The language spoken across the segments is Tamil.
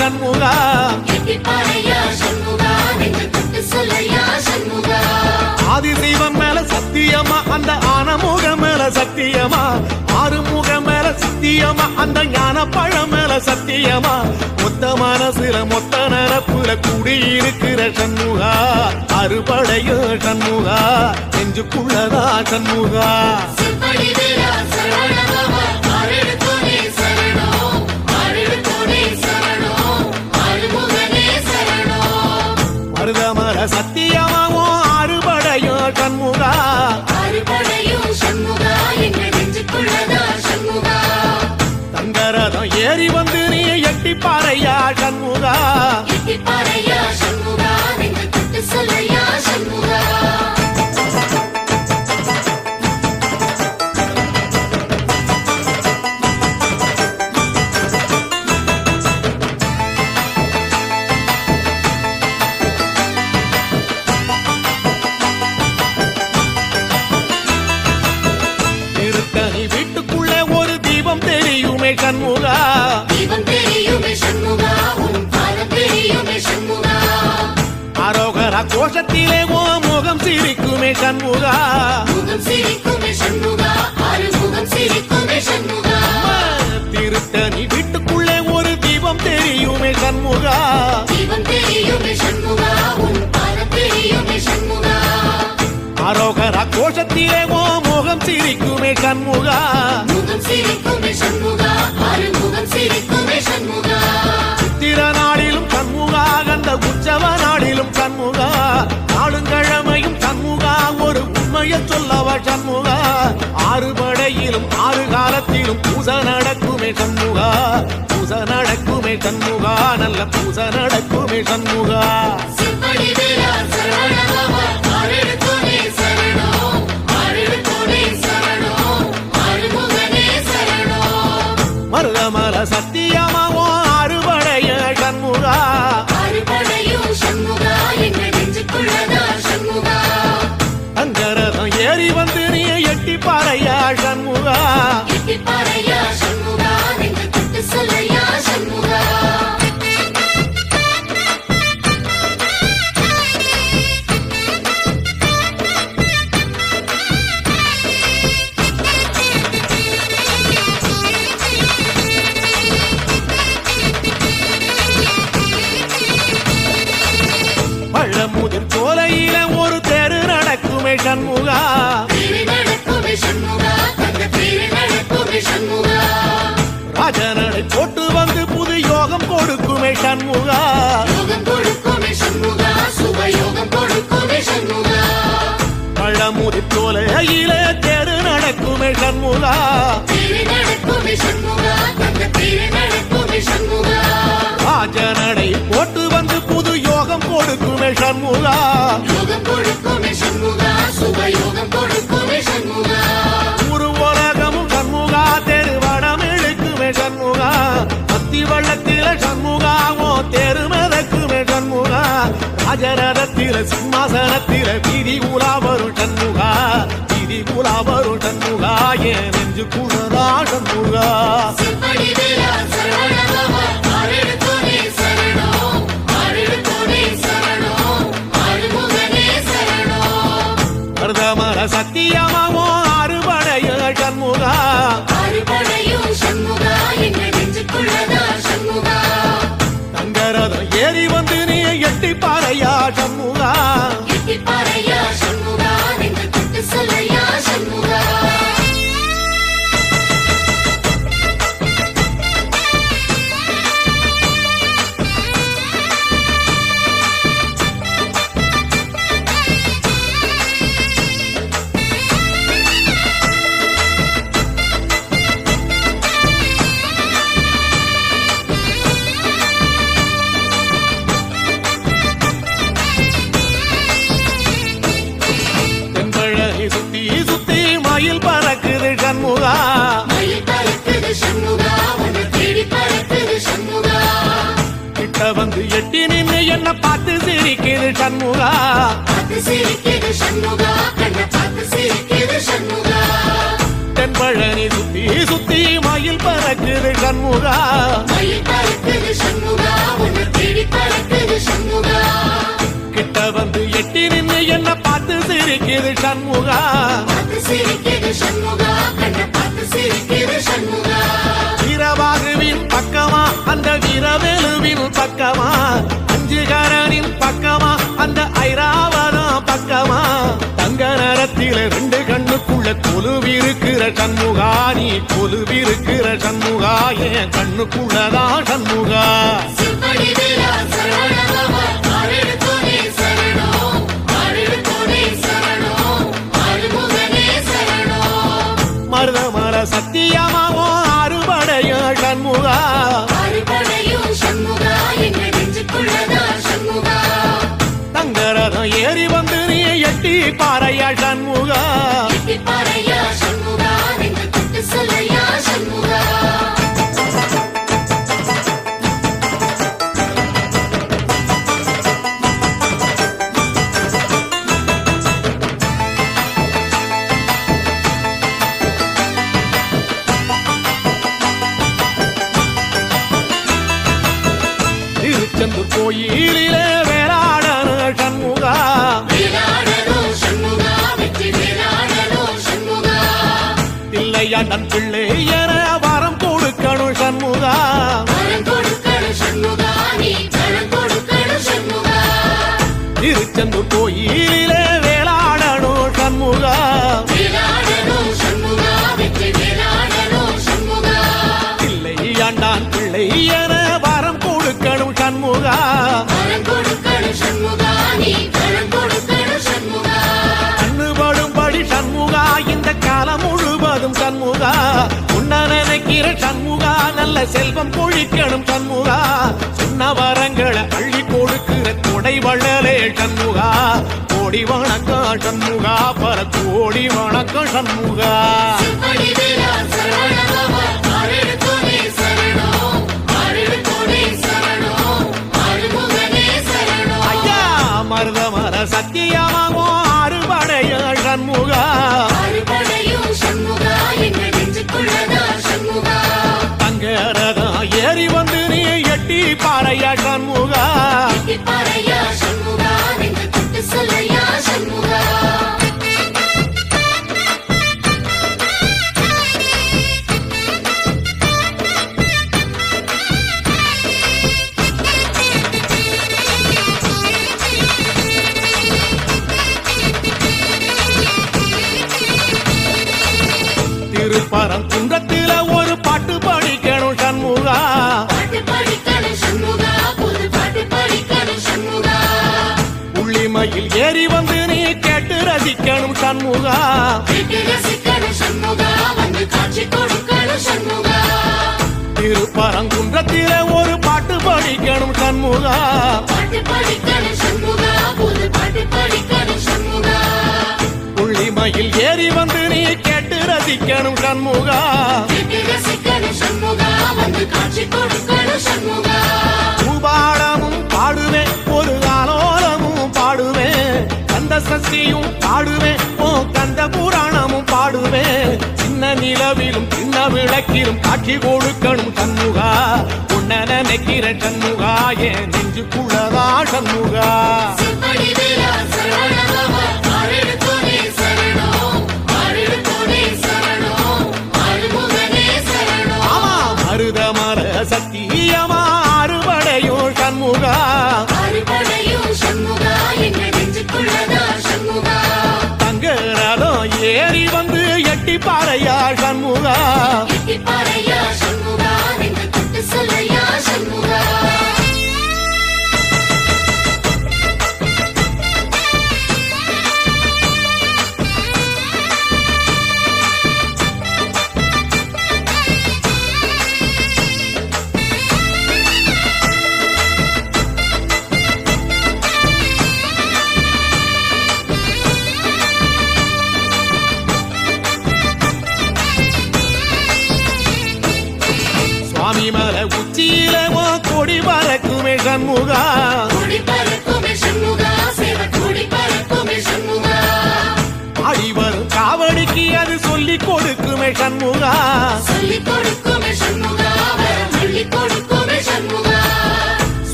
சண்முகா ஆதிசைவம் மேல சத்தியமா அந்த ஆனமுக மேல சத்தியமா ஆறுமுக மேல சத்தியமா அந்த ஞான பழம் மேல சத்தியமா மொத்த மனசுல மொத்த நரப்புல குடியிருக்கிற சண்முகா அறுபடையோ சண்முகா நெஞ்சுக்குள்ளதா சண்முகா மருதமர சத்தியமாவோ அறுபடையோ சண்முகா தங்கரதம் ஏறி வந்து நீ எட்டி பாறையா சண்முகா சண்முகா அரோகரா கோஷத்திலே ஓ முகம் சிரிக்குமே சண்முகா திருத்தணி வீட்டுக்குள்ளே ஒரு தீபம் தெரியுமே சண்முகா அரோகரா கோஷத்திலே ஓ முகம் சிரிக்குமே சண்முகா சித்திர நாளிலும் சண்முகா கந்த உற்சவ நாளிலும் சண்முகா நாளுங்கிழமையும் சண்முகா ஒரு உண்மையை சொல்லவா சண்முகா ஆறுபடையிலும் ஆறு காலத்திலும் பூசை நடக்குமே சண்முகா பூசை நடக்குமே சண்முகா நல்ல பூசை நடக்குமே சண்முகா மருதமர சத்தியமாவோ அறுபடைய சண்முகா அங்கரதம் ஏறி வந்து நீ எட்டி பாறையா சண்முகா பழமுதிர் சோலையில ஒரு தெரு நடக்குமே சண்முகா ராஜனடை போட்டு வந்து புது யோகம் கொடுக்குமே சண்முகா பழமுதிர் சோலையில தெரு நடக்குமே சண்முகா ராஜனடை போட்டு வந்து புது யோகம் கொடுக்குமே சண்முகா ஒரு உலகமும் சண்முகா தெருவடம் இழுக்குமே சண்முகா அத்தி வள்ளத்தில சண்முகாவோ தெரு மிதக்குமே சண்முகா ராஜரதத்தில சிம்மாசனத்தில வீதி உலா வரும் சண்முகா வீதி உலா வரும் சண்முகா ஏன் நெஞ்சு குளரா சண்முகா மருதமர சத்தியமாவோ அறுபடைய சண்முகா தங்கரதம் ஏறி வந்து நீ எட்டி பாறையா சண்முகா மயில் பறக்குது சண்முகா கிட்ட வந்து எட்டி நின்று என்ன பார்த்து சிரிக்குது சண்முகா தென்பழனி சுத்தி சுத்தி மயில் பறக்குது சண்முகா கிட்ட வந்து எட்டி நின்னு என்ன பார்த்து சிரிக்குது சண்முகா வீரவாகுவின் பக்கமா அந்த வீரவேலுவின் பக்கமா அஞ்சுகரனின் பக்கமா அந்த ஐராவதம் பக்கமா தங்க நேரத்தில ரெண்டு கண்ணுக்குள்ள கொலுவிருக்கிற சண்முகா நீ கொலுவிருக்கிற சண்முகா என் கண்ணுக்குள்ளதான் சண்முகா மருதமர சத்தியமாவோ அறுபடைய சண்முகா தங்கரதம் ஏறி வந்து நீ எட்டி பாறையா சண்முகா திருச்செந்தூர் கோயிலிலே வேளாடன சண்முகா பிள்ளையாண்டன் பிள்ளை என வரம் கொடுக்கணும் சண்முகா திருச்செந்தூர் கோயிலிலே வேளாடணும் சண்முகா பிள்ளையாண்டான் பிள்ளை என வரம் கொடுக்கணும் சண்முகா கண்ணுபடும்படி சண்முகா இந்த காலம் முழுவதும் சண்முகா உன்ன நினைக்கிற சண்முகா நல்ல செல்வம் பொழிக்கணும் சண்முகா சொன்ன வரங்களை அள்ளி கொடுக்கிற கொடை வள்ளலே சண்முகா கோடி வணக்கம் சண்முகா பர கோடி வணக்கம் சண்முகா மருதமர சத்தியமாவோ அறுபடைய சண்முகா தங்கரதம் ஏறி வந்து நீ எட்டி பாறையா சண்முகா திருப்பரம் குன்றத்தில ஒரு பாட்டு படிக்கணும் சண்முகா உள்ளிமையில் ஏறி வந்து நீ கேட்டு ரசிக்கணும் சண்முகா திருப்பரங்குன்றத்தில ஒரு பாட்டு படிக்கணும் சண்முகா உள்ளிமையில் ஏறி வந்து நீ கேட்டு ரசிக்கணும் சண்முகா பூபாடமும் பாடுவேன் ஒரு ஆலோலமும் பாடுவேன் கந்த சஷ்டியும் பாடுவேன் ஓ கந்த புராணமும் பாடுவேன் சின்ன நிலவிலும் சின்ன விளக்கிலும் காட்சி கொடுக்கணும் சண்முகா உன்ன நினைக்கிற சண்முகா என் நெஞ்சுக்குள்ளதா சண்முகா மருதமர சத்தியமா அறுபடையோ சண்முகா தங்கரதம் ஏறி வந்து எட்டி பாறையா சண்முகா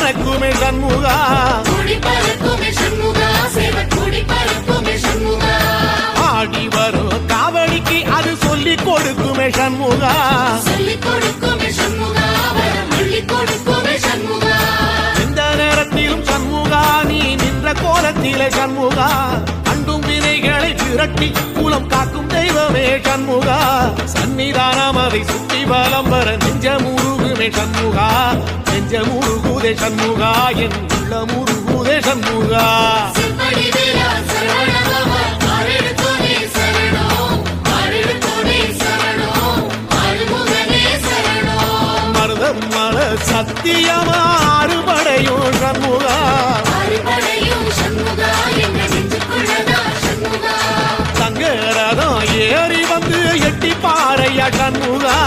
பறக்குமே சண்முகா ஆடி வரும் காவடிக்கு அது சொல்லிக் கொடுக்குமே சண்முகா எந்த நேரத்திலும் சண்முகா நீ நின்ற கோலத்திலே சண்முகா அண்டும் வினைகளை விரட்டி குலம் காக்கும் தெய்வமே சண்முகா சன்னிதானம் அதை சுற்றி பலம் வர நெஞ்ச முருகுமே சண்முகா நெஞ்ச முருகுதே சண்முகா என் உள்ள முருகுதே சண்முகா மருதம் மல சத்தியமா அறுபடையும் சண்முகா தங்கரதம் ஏறி வந்து எட்டி பாறையா சண்முகா